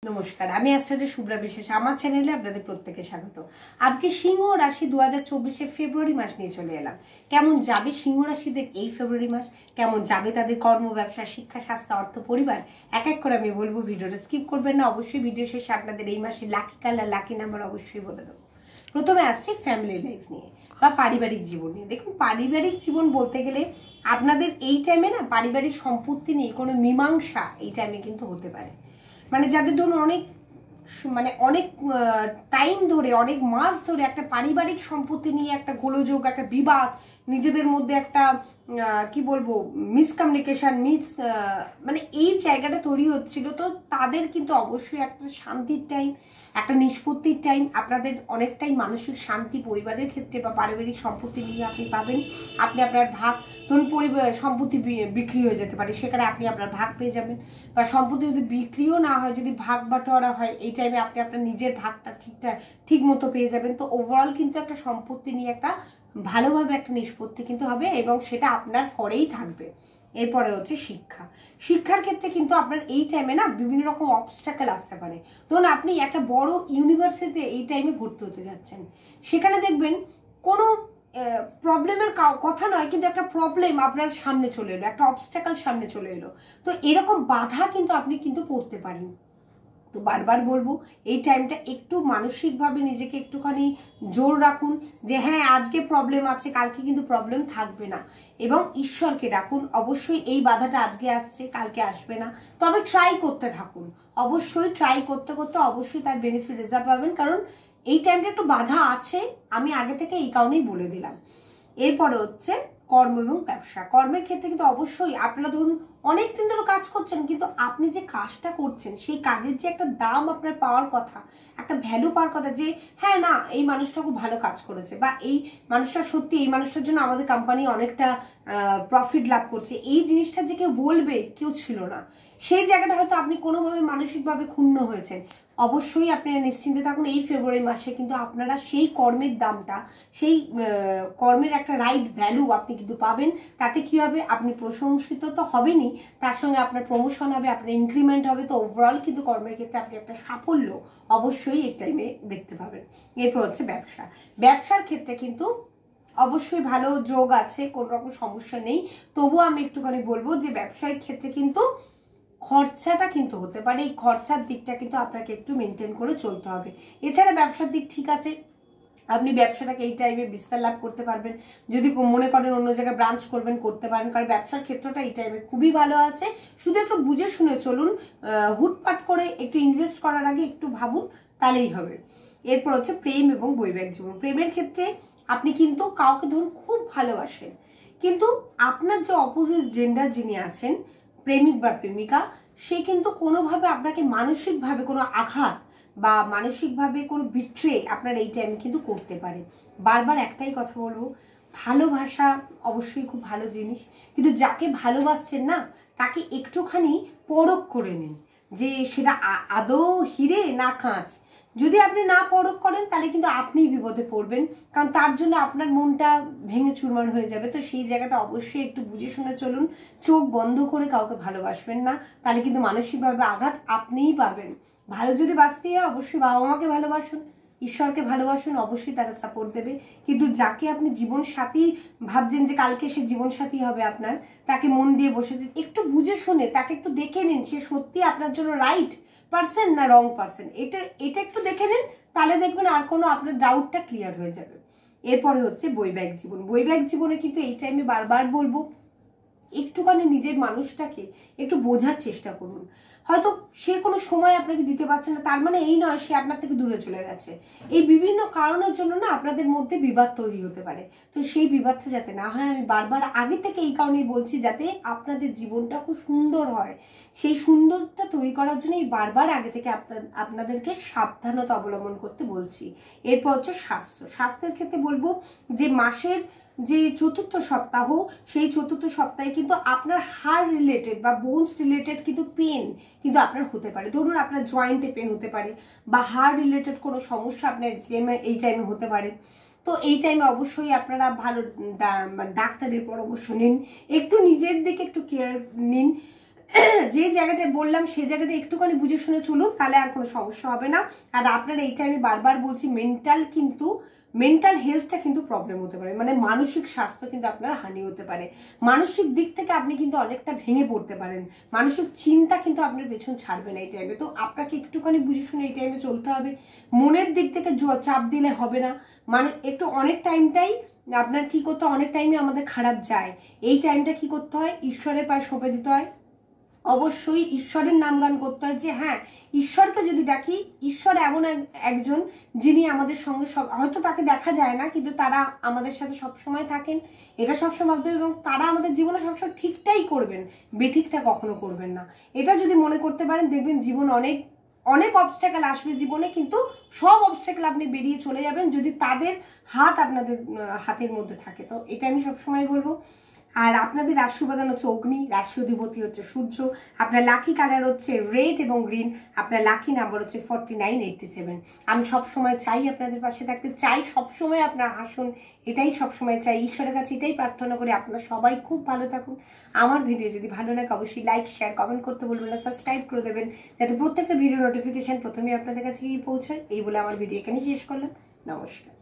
নমস্কার, আমি অ্যাস্ট্রোলজার শুভ্রা বিশ্বাস। আমার চ্যানেলে আপনাদের প্রত্যেককে স্বাগত। আজকে সিংহ রাশি 2024 ফেব্রুয়ারি মাস নিয়ে চলে এলাম। কেমন যাবে সিংহ রাশিদের এই ফেব্রুয়ারি মাস, কেমন যাবে তাদের কর্ম, ব্যবসা, শিক্ষা, স্বাস্থ্য, অর্থ, পরিবার, এক এক করে আমি বলবো। ভিডিওটা স্কিপ করবেন না। অবশ্যই ভিডিও শেষে আপনাদের এই মাসে লাকি কালার, লাকি নাম্বার অবশ্যই বলে দেবো। প্রথমে আসছি ফ্যামিলি লাইফ নিয়ে বা পারিবারিক জীবন নিয়ে। দেখুন, পারিবারিক জীবন বলতে গেলে আপনাদের এই টাইমে না পারিবারিক সম্পত্তি নিয়ে কোনো মীমাংসা এই টাইমে কিন্তু হতে পারে। মানে যাদের ধরুন অনেক টাইম ধরে, অনেক মাস ধরে একটা পারিবারিক সম্পত্তি নিয়ে একটা গোলযোগ, একটা বিবাদ, নিজেদের মধ্যে একটা কি বলবো মিসকমিউনিকেশন, মানে এই জায়গাটা তৈরি হচ্ছিল। তো তাদের কিন্তু অবশ্যই একটা শান্তির টাইম, একটা নিষ্পত্তির টাইম। আপনাদের অনেকটাই মানসিক শান্তি পরিবারের ক্ষেত্রে বা পারিবারিক সম্পত্তি নিয়ে আপনি পাবেন। আপনি আপনার ভাগ, ধরুন সম্পত্তি বিক্রি হয়ে যেতে পারে, সেখানে আপনি আপনার ভাগ পেয়ে যাবেন। বা সম্পত্তি যদি বিক্রিও না হয়, যদি ভাগ বাটোয়ারা হয়, এই টাইমে আপনি আপনার নিজের ভাগটা ঠিক মতো পেয়ে যাবেন। তো ওভারঅল কিন্তু একটা সম্পত্তি নিয়ে একটা ভালোভাবে একটা নিষ্পত্তি কিন্তু হবে এবং সেটা আপনার ফরেই থাকবে। এরপরে হচ্ছে শিক্ষার ক্ষেত্রে কিন্তু আপনার এই টাইমে না বিভিন্ন রকম অবস্ট্যাকেল আসতে পারে। ধরুন আপনি একটা বড় ইউনিভার্সিটিতে এই টাইমে ভর্তি হতে যাচ্ছেন, সেখানে দেখবেন কোনো প্রবলেমের কথা নয়, কিন্তু একটা প্রবলেম আপনার সামনে চলে এলো, একটা অবস্ট্যাকেল সামনে চলে এলো। তো এরকম বাধা কিন্তু আপনি কিন্তু পড়তে পারেন। তো বারবার বলবো এই টাইমটা একটু মানসিকভাবে নিজেকে একটুখানি জোর রাখুন যে হ্যাঁ, আজকে প্রবলেম আছে, কালকে কিন্তু প্রবলেম থাকবে না। এবং ঈশ্বরকে ডাকুন। অবশ্যই এই বাধাটা আজকে আসছে, কালকে আসবে না, তবে ট্রাই করতে থাকুন। অবশ্যই ট্রাই করতে করতে অবশ্যই তার বেনিফিট রেজাল্ট পাবেন। কারণ এই টাইমটা একটু বাধা আছে, আমি আগে থেকে এই কারণেই বলে দিলাম। এরপরে হচ্ছে কর্ম এবং ব্যবসা। কর্মের ক্ষেত্রে কিন্তু অবশ্যই আপনারা ধরুন অনেক দিন ধরে কাজ করছেন, কিন্তু আপনি যে কাজটা করছেন সেই কাজের যে একটা দাম আপনার পাওয়ার কথা, একটা ভ্যালু পাওয়ার কথা, যে হ্যাঁ না, এই মানুষটা খুব ভালো কাজ করেছে, বা এই মানুষটা সত্যি, এই মানুষটার জন্য আমাদের কোম্পানি অনেকটা প্রফিট লাভ করছে, এই জিনিসটা যে কেউ বলবে কেউ ছিল না, সেই জায়গাটা হয়তো আপনি কোনোভাবে মানসিকভাবে ক্ষুণ্ণ হয়েছেন। অবশ্যই আপনারা নিশ্চিন্তে থাকুন, এই ফেব্রুয়ারি মাসে কিন্তু আপনারা সেই কর্মের দামটা, সেই কর্মের একটা রাইট ভ্যালু আপনি কিন্তু পাবেন। তাতে কি হবে, আপনি প্রশংসিত তো হবেনই, তার সঙ্গে আপনার প্রমোশন হবে, আপনার ইনক্রিমেন্ট হবে। তো ওভারঅল কিন্তু কর্মের ক্ষেত্রে আপনি একটা সাফল্য অবশ্যই এই টাইমে দেখতে পাবেন। এরপর হচ্ছে ব্যবসার ক্ষেত্রে কিন্তু অবশ্যই ভালো যোগ আছে, কোনো রকম সমস্যা নেই। তবুও আমি একটুখানি বলবো যে ব্যবসায়িক ক্ষেত্রে কিন্তু খরচাটা কিন্তু হতে পারে, এই খরচার দিকটা কিন্তু আপনাকে একটু মেনটেন করে চলতে হবে। এছাড়া ব্যবসার দিক ঠিক আছে, আপনি ব্যবসাটাকে এই টাইমে বিস্তার লাভ করতে পারবেন। যদি মনে করেন অন্য জায়গায় ব্রাঞ্চ করবেন, করতে পারেন, কারণ ব্যবসার ক্ষেত্রটা এই টাইমে খুবই ভালো আছে। শুধু একটু বুঝে শুনে চলুন, হুটপাট করে একটু ইনভেস্ট করার আগে একটু ভাবুন, তাহলেই হবে। এরপর হচ্ছে প্রেম এবং বৈবাহিক জীবন। প্রেমের ক্ষেত্রে আপনি কিন্তু কাউকে ধরুন খুব ভালোবাসেন, কিন্তু আপনার যে অপোজিট জেন্ডার যিনি আছেন, প্রেমিক বা প্রেমিকা, সে কিন্তু কোনোভাবে আপনাকে মানসিকভাবে কোনো আঘাত বা মানসিকভাবে কোনো বিট্রে আপনার এই টাইমে কিন্তু করতে পারে। বারবার একটাই কথা বলবো, ভালোবাসা অবশ্যই খুব ভালো জিনিস, কিন্তু যাকে ভালোবাসছেন না তাকে একটুখানি পরখ করে নিন যে সেটা আদৌ হিরে না কাঁচ। যদি আপনি না পরখ করেন তাহলে কিন্তু আপনিই বিপদে পড়বেন, কারণ তার জন্য আপনার মনটা ভেঙে চুরমার হয়ে যাবে। তো সেই জায়গাটা অবশ্যই একটু বুঝে শুনে চলুন। চোখ বন্ধ করে কাউকে ভালোবাসবেন না, তাহলে কিন্তু মানসিকভাবে আঘাত আপনিই পাবেন। ভালো যদি বাঁচতে হয় অবশ্যই বাবা মাকে ভালোবাসুন, ঈশ্বরকে ভালোবাসুন, অবশ্যই তারা সাপোর্ট দেবে। কিন্তু যাকে আপনি জীবন সাথী ভাবছেন যে কালকে সে জীবন সাথী হবে আপনার, তাকে মন দিয়ে বসেছেন, একটু বুঝে শুনে তাকে একটু দেখে নিন সে সত্যি আপনার জন্য রাইট পার্সন না রং পার্সন। এটা একটু দেখে নিন, তাহলে দেখবেন আর কোনো আপনার ডাউটটা ক্লিয়ার হয়ে যাবে। এরপরে হচ্ছে বৈবাহিক জীবন। বৈবাহিক জীবনে কিন্তু এই টাইমে বারবার বলবো একটুখানি নিজের মানুষটাকে একটু বোঝার চেষ্টা করুন। হয়তো সে কোনো সময় আপনাকে দিতে পারছে না, তার মানে এই নয় সে আপনার থেকে দূরে চলে গেছে। এই বিভিন্ন কারণের জন্য না আপনাদের মধ্যে বিবাদ তৈরি হতে পারে। তো সেই বিবাদটা যাতে না হয়, আমি বারবার আগে থেকে এই কারণেই বলছি, যাতে আপনাদের জীবনটা খুব সুন্দর হয়। সেই সুন্দরটা তৈরি করার জন্যই বারবার আগে থেকে আপনাদেরকে সাবধানতা অবলম্বন করতে বলছি। এরপর হচ্ছে স্বাস্থ্যের ক্ষেত্রে বলবো যে মাসের যে চতুর্থ সপ্তাহ, সেই চতুর্থ সপ্তাহে কিন্তু আপনার হাড় রিলেটেড বা বোনস রিলেটেড কিন্তু পেন কিন্তু আপনার হতে পারে। ধরুন আপনার জয়েন্টে পেন হতে পারে বা হাড় রিলেটেড কোনো সমস্যা আপনার এই টাইমে হতে পারে। তো এই টাইমে অবশ্যই আপনারা ভালো ডাক্তারের পরামর্শ নিন, একটু নিজের দিকে একটু কেয়ার নিন। যে জায়গাটা বললাম সেই জায়গাটা একটুখানি বুঝে শুনে চলুন, তাহলে আর কোনো সমস্যা হবে না। আর আপনার এইটা আমি বারবার বলছি, মেন্টাল হেলথটা কিন্তু প্রবলেম হতে পারে, মানে মানসিক স্বাস্থ্য কিন্তু আপনার হানি হতে পারে। মানসিক দিক থেকে আপনি কিন্তু অনেকটা ভেঙে পড়তে পারেন, মানসিক চিন্তা কিন্তু আপনার পেছন ছাড়বে না এই টাইমে। তো আপনাকে একটুখানি বুঝে শুনে এই টাইমে চলতে হবে। মনের দিক থেকে চাপ দিলে হবে না, মানে একটু অনেক টাইমটাই আপনার কি করতে হয়, অনেক টাইমে আমাদের খারাপ যায়, এই টাইমটা কি করতে হয়, ঈশ্বরের পায়ে সঁপে দিতে হয়। অবশ্যই ঈশ্বরের নাম গান করতে হয়, যে হ্যাঁ ঈশ্বরকে যদি দেখি, ঈশ্বর এমন একজন যিনি আমাদের সঙ্গে সব, হয়তো তাকে দেখা যায় না কিন্তু তারা আমাদের সাথে সবসময় থাকেন, এটা সবসময় ভাবতে হবে। এবং তারা আমাদের জীবনে সবসময় ঠিকটাই করবেন, বেঠিকটা কখনো করবেন না। এটা যদি মনে করতে পারেন, দেখবেন জীবন অনেক অনেক অবস্ট্যাকেল আসবে জীবনে, কিন্তু সব অবস্ট্যাকেল আপনি বেরিয়ে চলে যাবেন যদি তাদের হাত আপনাদের হাতের মধ্যে থাকে। তো এটা আমি সবসময় বলবো। আর আপনাদের রাশি উপাদান হচ্ছে অগ্নি, রাশি অধিপতি হচ্ছে সূর্য, আপনার লাকি কালার হচ্ছে রেড এবং গ্রিন, আপনার লাকি নাম্বার হচ্ছে 4987। আমি সবসময় চাই আপনাদের পাশে থাকতে, চাই সবসময় আপনার হাসুন, এটাই সবসময় চাই, ঈশ্বরের কাছে এটাই প্রার্থনা করি আপনারা সবাই খুব ভালো থাকুন। আমার ভিডিও যদি ভালো লাগে অবশ্যই লাইক শেয়ার কমেন্ট করতে বলবেন না, সাবস্ক্রাইব করে দেবেন যাতে প্রত্যেকটা ভিডিও নোটিফিকেশন প্রথমে আপনাদের কাছে গিয়ে পৌঁছায়। এই বলে আমার ভিডিও এখানে শেষ করলাম। নমস্কার।